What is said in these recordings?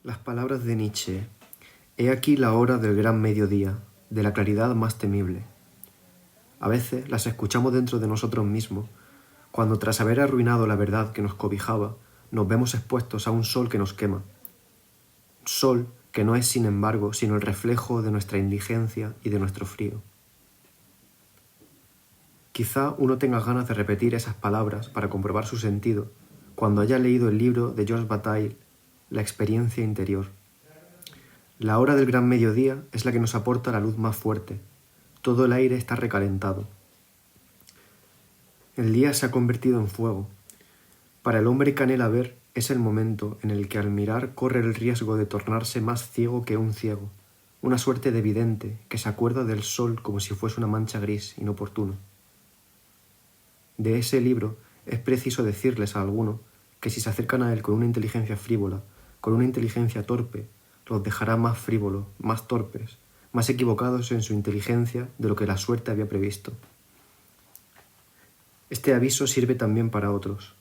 Las palabras de Nietzsche: «He aquí la hora del gran mediodía, de la claridad más temible». A veces las escuchamos dentro de nosotros mismos, cuando tras haber arruinado la verdad que nos cobijaba, nos vemos expuestos a un sol que nos quema. Sol que no es, sin embargo, sino el reflejo de nuestra indigencia y de nuestro frío. Quizá uno tenga ganas de repetir esas palabras para comprobar su sentido cuando haya leído el libro de Georges Bataille, La experiencia interior. La hora del gran mediodía es la que nos aporta la luz más fuerte. Todo el aire está recalentado. El día se ha convertido en fuego. Para el hombre que anhela ver, es el momento en el que al mirar corre el riesgo de tornarse más ciego que un ciego, una suerte de vidente que se acuerda del sol como si fuese una mancha gris inoportuna. De ese libro es preciso decirles a alguno que si se acercan a él con una inteligencia frívola, con una inteligencia torpe, los dejará más frívolos, más torpes, más equivocados en su inteligencia de lo que la suerte había previsto. Este aviso sirve también para otros.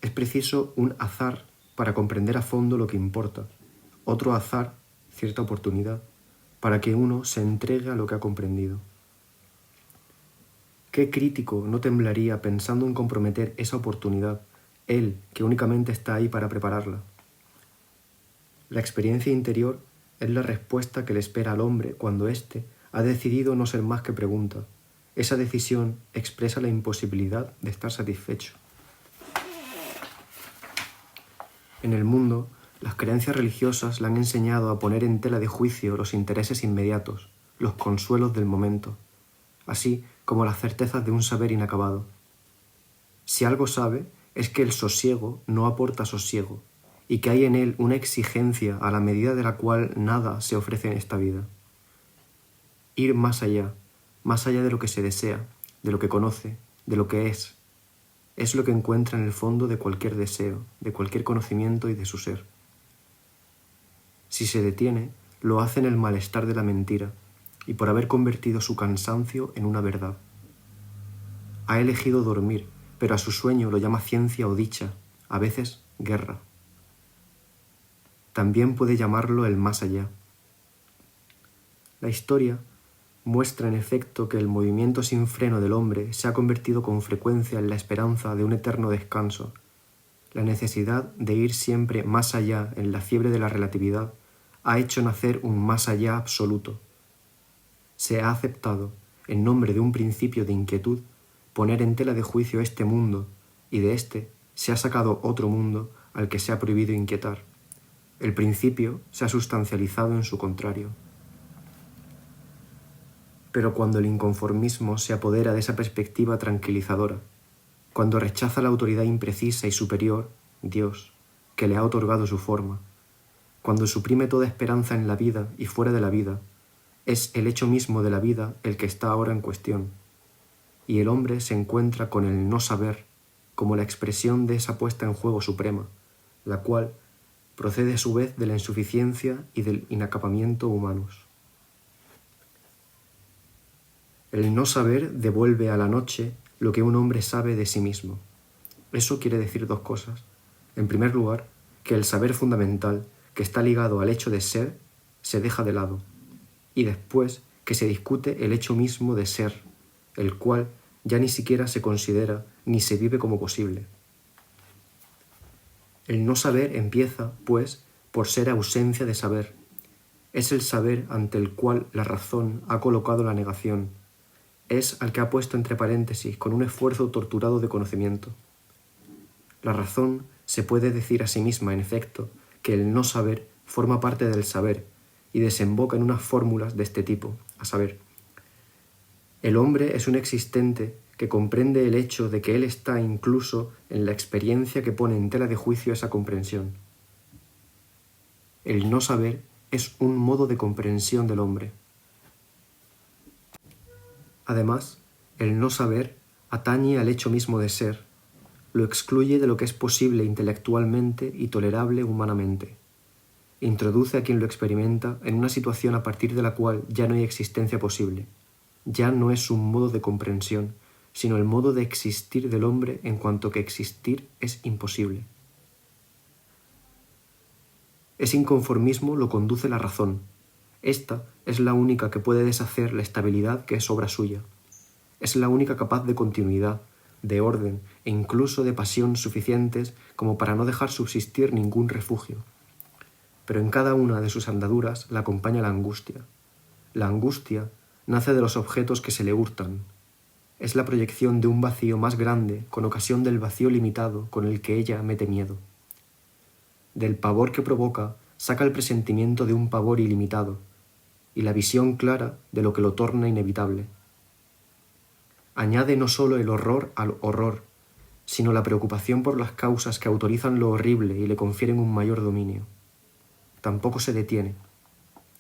Es preciso un azar para comprender a fondo lo que importa, otro azar, cierta oportunidad, para que uno se entregue a lo que ha comprendido. ¿Qué crítico no temblaría pensando en comprometer esa oportunidad, él que únicamente está ahí para prepararla? La experiencia interior es la respuesta que le espera al hombre cuando éste ha decidido no ser más que pregunta. Esa decisión expresa la imposibilidad de estar satisfecho. En el mundo, las creencias religiosas le han enseñado a poner en tela de juicio los intereses inmediatos, los consuelos del momento, así como las certezas de un saber inacabado. Si algo sabe, es que el sosiego no aporta sosiego, y que hay en él una exigencia a la medida de la cual nada se ofrece en esta vida. Ir más allá de lo que se desea, de lo que conoce, de lo que es lo que encuentra en el fondo de cualquier deseo, de cualquier conocimiento y de su ser. Si se detiene, lo hace en el malestar de la mentira y por haber convertido su cansancio en una verdad. Ha elegido dormir, pero a su sueño lo llama ciencia o dicha, a veces guerra. También puede llamarlo el más allá. La historia muestra en efecto que el movimiento sin freno del hombre se ha convertido con frecuencia en la esperanza de un eterno descanso. La necesidad de ir siempre más allá en la fiebre de la relatividad ha hecho nacer un más allá absoluto. Se ha aceptado, en nombre de un principio de inquietud, poner en tela de juicio este mundo, y de éste se ha sacado otro mundo al que se ha prohibido inquietar. El principio se ha sustancializado en su contrario. Pero cuando el inconformismo se apodera de esa perspectiva tranquilizadora, cuando rechaza la autoridad imprecisa y superior, Dios, que le ha otorgado su forma, cuando suprime toda esperanza en la vida y fuera de la vida, es el hecho mismo de la vida el que está ahora en cuestión, y el hombre se encuentra con el no saber como la expresión de esa puesta en juego suprema, la cual procede a su vez de la insuficiencia y del inacabamiento humanos. El no saber devuelve a la noche lo que un hombre sabe de sí mismo. Eso quiere decir dos cosas. En primer lugar, que el saber fundamental, que está ligado al hecho de ser, se deja de lado. Y después, que se discute el hecho mismo de ser, el cual ya ni siquiera se considera ni se vive como posible. El no saber empieza, pues, por ser ausencia de saber. Es el saber ante el cual la razón ha colocado la negación. Es al que ha puesto entre paréntesis con un esfuerzo torturado de conocimiento. La razón se puede decir a sí misma, en efecto, que el no saber forma parte del saber y desemboca en unas fórmulas de este tipo, a saber, el hombre es un existente que comprende el hecho de que él está incluso en la experiencia que pone en tela de juicio esa comprensión. El no saber es un modo de comprensión del hombre. Además, el no saber atañe al hecho mismo de ser, lo excluye de lo que es posible intelectualmente y tolerable humanamente. Introduce a quien lo experimenta en una situación a partir de la cual ya no hay existencia posible. Ya no es un modo de comprensión, sino el modo de existir del hombre en cuanto que existir es imposible. Ese inconformismo lo conduce la razón. Esta es la única que puede deshacer la estabilidad que es obra suya. Es la única capaz de continuidad, de orden e incluso de pasión suficientes como para no dejar subsistir ningún refugio. Pero en cada una de sus andaduras la acompaña la angustia. La angustia nace de los objetos que se le hurtan. Es la proyección de un vacío más grande con ocasión del vacío limitado con el que ella mete miedo. Del pavor que provoca saca el presentimiento de un pavor ilimitado y la visión clara de lo que lo torna inevitable. Añade no sólo el horror al horror, sino la preocupación por las causas que autorizan lo horrible y le confieren un mayor dominio. Tampoco se detiene.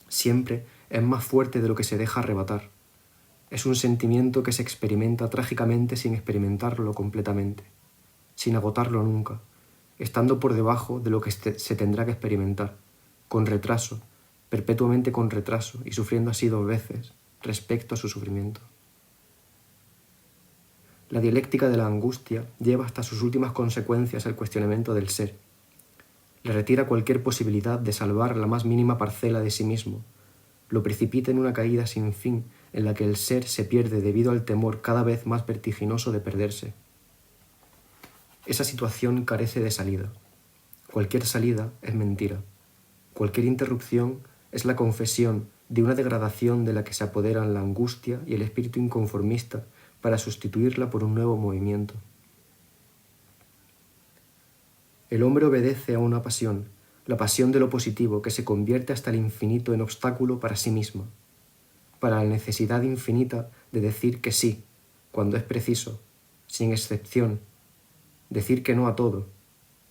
Siempre es más fuerte de lo que se deja arrebatar. Es un sentimiento que se experimenta trágicamente sin experimentarlo completamente, sin agotarlo nunca, estando por debajo de lo que se tendrá que experimentar, con retraso, perpetuamente con retraso y sufriendo así 2 veces respecto a su sufrimiento. La dialéctica de la angustia lleva hasta sus últimas consecuencias el cuestionamiento del ser. Le retira cualquier posibilidad de salvar la más mínima parcela de sí mismo, lo precipita en una caída sin fin en la que el ser se pierde debido al temor cada vez más vertiginoso de perderse. Esa situación carece de salida. Cualquier salida es mentira. Cualquier interrupción es la confesión de una degradación de la que se apoderan la angustia y el espíritu inconformista para sustituirla por un nuevo movimiento. El hombre obedece a una pasión, la pasión de lo positivo, que se convierte hasta el infinito en obstáculo para sí misma, para la necesidad infinita de decir que sí, cuando es preciso, sin excepción, decir que no a todo,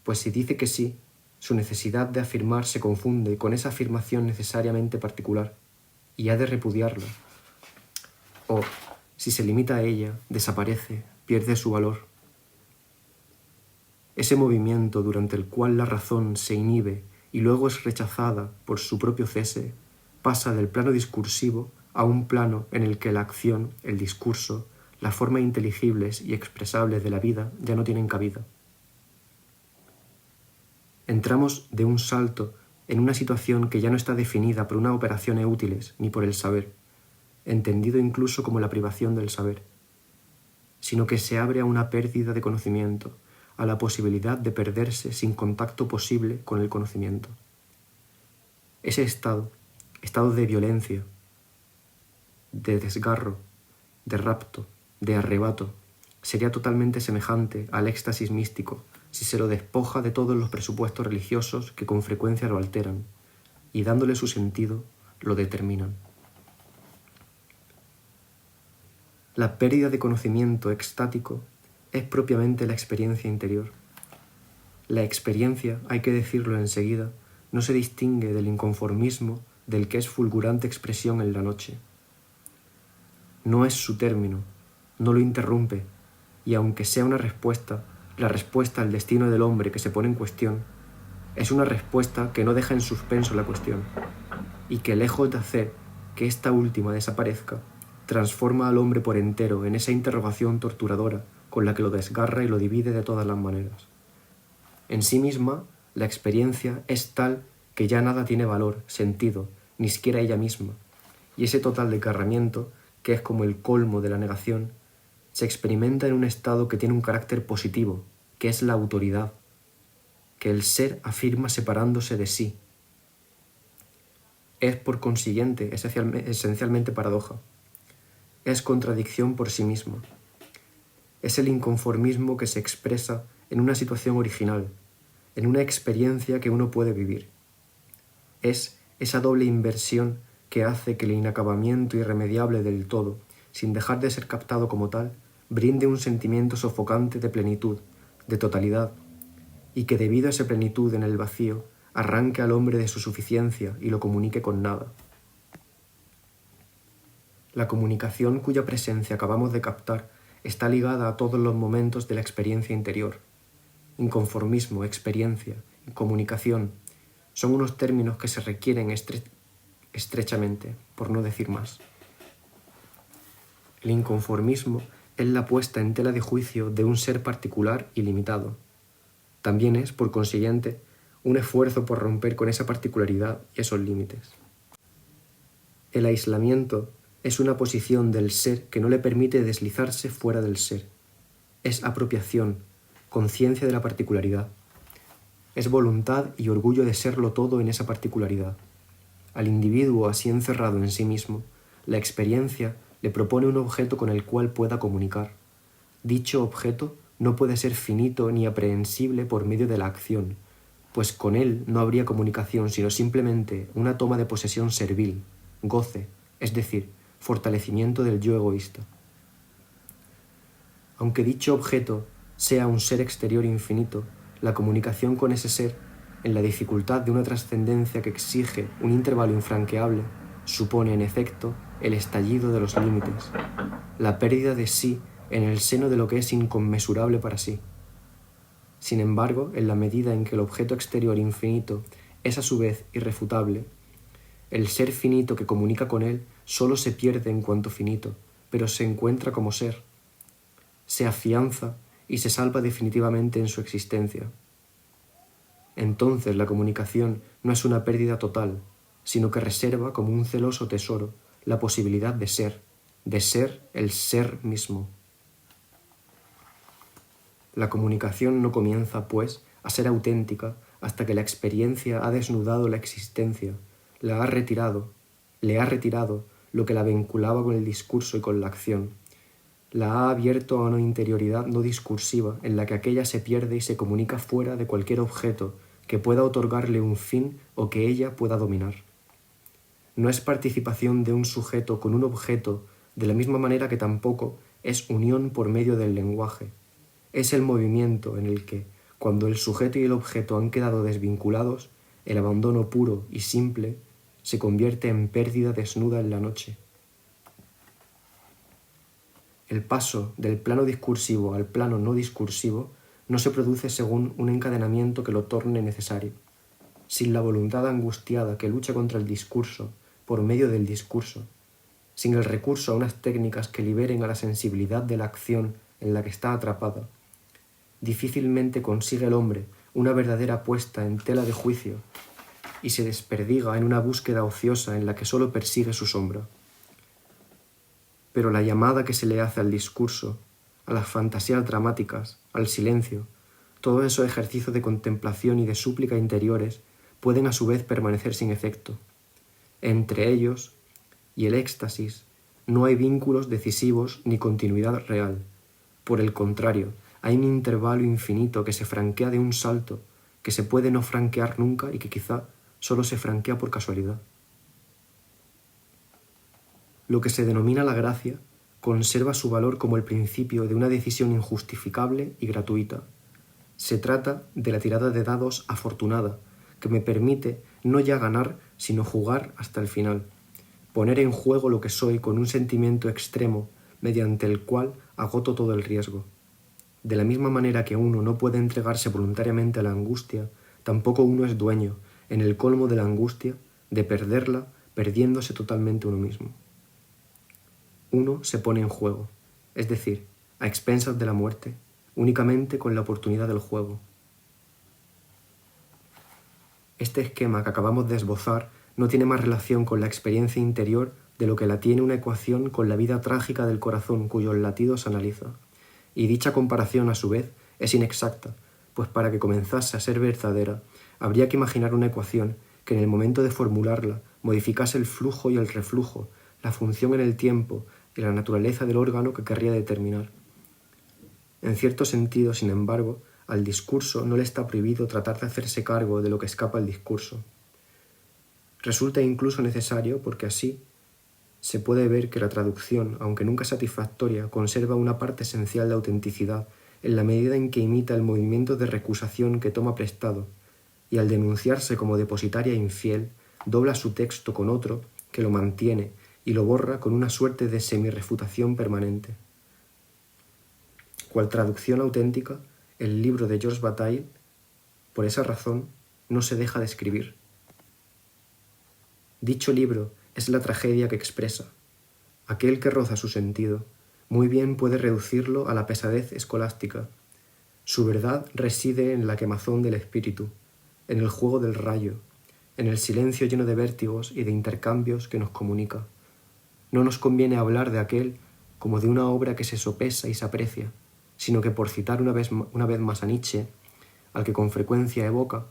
pues si dice que sí, su necesidad de afirmar se confunde con esa afirmación necesariamente particular, y ha de repudiarla. O, si se limita a ella, desaparece, pierde su valor. Ese movimiento durante el cual la razón se inhibe y luego es rechazada por su propio cese, pasa del plano discursivo a un plano en el que la acción, el discurso, las formas inteligibles y expresables de la vida ya no tienen cabida. Entramos de un salto en una situación que ya no está definida por unas operaciones útiles ni por el saber, entendido incluso como la privación del saber, sino que se abre a una pérdida de conocimiento, a la posibilidad de perderse sin contacto posible con el conocimiento. Ese estado de violencia, de desgarro, de rapto, de arrebato, sería totalmente semejante al éxtasis místico si se lo despoja de todos los presupuestos religiosos que con frecuencia lo alteran y dándole su sentido lo determinan. La pérdida de conocimiento extático es propiamente la experiencia interior. La experiencia, hay que decirlo enseguida, no se distingue del inconformismo del que es fulgurante expresión en la noche. No es su término, no lo interrumpe, y aunque sea una respuesta, la respuesta al destino del hombre que se pone en cuestión, es una respuesta que no deja en suspenso la cuestión, y que lejos de hacer que esta última desaparezca, transforma al hombre por entero en esa interrogación torturadora con la que lo desgarra y lo divide de todas las maneras. En sí misma, la experiencia es tal que ya nada tiene valor, sentido, ni siquiera ella misma, y ese total desgarramiento, que es como el colmo de la negación, se experimenta en un estado que tiene un carácter positivo, que es la autoridad, que el ser afirma separándose de sí. Es, por consiguiente, esencialmente paradoja. Es contradicción por sí misma. Es el inconformismo que se expresa en una situación original, en una experiencia que uno puede vivir. Es esa doble inversión que hace que el inacabamiento irremediable del todo, sin dejar de ser captado como tal, brinde un sentimiento sofocante de plenitud, de totalidad, y que debido a esa plenitud en el vacío, arranque al hombre de su suficiencia y lo comunique con nada. La comunicación cuya presencia acabamos de captar está ligada a todos los momentos de la experiencia interior. Inconformismo, experiencia y comunicación son unos términos que se requieren estrechamente, por no decir más. El inconformismo es la puesta en tela de juicio de un ser particular y limitado. También es, por consiguiente, un esfuerzo por romper con esa particularidad y esos límites. El aislamiento es una posición del ser que no le permite deslizarse fuera del ser. Es apropiación, conciencia de la particularidad. Es voluntad y orgullo de serlo todo en esa particularidad. Al individuo así encerrado en sí mismo, la experiencia le propone un objeto con el cual pueda comunicar. Dicho objeto no puede ser finito ni aprehensible por medio de la acción, pues con él no habría comunicación sino simplemente una toma de posesión servil, goce, es decir, fortalecimiento del yo egoísta. Aunque dicho objeto sea un ser exterior infinito, la comunicación con ese ser, en la dificultad de una trascendencia que exige un intervalo infranqueable, supone en efecto el estallido de los límites, la pérdida de sí en el seno de lo que es inconmensurable para sí. Sin embargo, en la medida en que el objeto exterior infinito es a su vez irrefutable, el ser finito que comunica con él solo se pierde en cuanto finito, pero se encuentra como ser, se afianza y se salva definitivamente en su existencia. Entonces la comunicación no es una pérdida total, sino que reserva como un celoso tesoro la posibilidad de ser el ser mismo. La comunicación no comienza, pues, a ser auténtica hasta que la experiencia ha desnudado la existencia, le ha retirado lo que la vinculaba con el discurso y con la acción, la ha abierto a una interioridad no discursiva en la que aquella se pierde y se comunica fuera de cualquier objeto que pueda otorgarle un fin o que ella pueda dominar. No es participación de un sujeto con un objeto de la misma manera que tampoco es unión por medio del lenguaje. Es el movimiento en el que, cuando el sujeto y el objeto han quedado desvinculados, el abandono puro y simple se convierte en pérdida desnuda en la noche. El paso del plano discursivo al plano no discursivo no se produce según un encadenamiento que lo torne necesario. Sin la voluntad angustiada que lucha contra el discurso por medio del discurso, sin el recurso a unas técnicas que liberen a la sensibilidad de la acción en la que está atrapada, difícilmente consigue el hombre una verdadera puesta en tela de juicio y se desperdiga en una búsqueda ociosa en la que sólo persigue su sombra. Pero la llamada que se le hace al discurso, a las fantasías dramáticas, al silencio, todos esos ejercicios de contemplación y de súplica interiores pueden a su vez permanecer sin efecto. Entre ellos y el éxtasis no hay vínculos decisivos ni continuidad real. Por el contrario, hay un intervalo infinito que se franquea de un salto, que se puede no franquear nunca y que quizá solo se franquea por casualidad. Lo que se denomina la gracia conserva su valor como el principio de una decisión injustificable y gratuita. Se trata de la tirada de dados afortunada, que me permite no ya ganar, sino jugar hasta el final, poner en juego lo que soy con un sentimiento extremo mediante el cual agoto todo el riesgo. De la misma manera que uno no puede entregarse voluntariamente a la angustia, tampoco uno es dueño, en el colmo de la angustia, de perderla, perdiéndose totalmente uno mismo. Uno se pone en juego, es decir, a expensas de la muerte, únicamente con la oportunidad del juego. Este esquema que acabamos de esbozar no tiene más relación con la experiencia interior de lo que la tiene una ecuación con la vida trágica del corazón cuyos latidos analiza. Y dicha comparación, a su vez, es inexacta, pues para que comenzase a ser verdadera, habría que imaginar una ecuación que en el momento de formularla modificase el flujo y el reflujo, la función en el tiempo y la naturaleza del órgano que querría determinar. En cierto sentido, sin embargo, al discurso no le está prohibido tratar de hacerse cargo de lo que escapa al discurso. Resulta incluso necesario porque así se puede ver que la traducción, aunque nunca satisfactoria, conserva una parte esencial de autenticidad en la medida en que imita el movimiento de recusación que toma prestado, y al denunciarse como depositaria infiel, dobla su texto con otro que lo mantiene y lo borra con una suerte de semirrefutación permanente. Cual traducción auténtica, el libro de Georges Bataille, por esa razón, no se deja de escribir. Dicho libro es la tragedia que expresa. Aquel que roza su sentido, muy bien puede reducirlo a la pesadez escolástica. Su verdad reside en la quemazón del espíritu. en el juego del rayo, en el silencio lleno de vértigos y de intercambios que nos comunica. No nos conviene hablar de aquel como de una obra que se sopesa y se aprecia, sino que por citar una vez más a Nietzsche, al que con frecuencia evoca,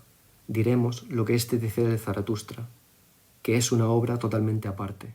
diremos lo que éste dice de Zaratustra, que es una obra totalmente aparte.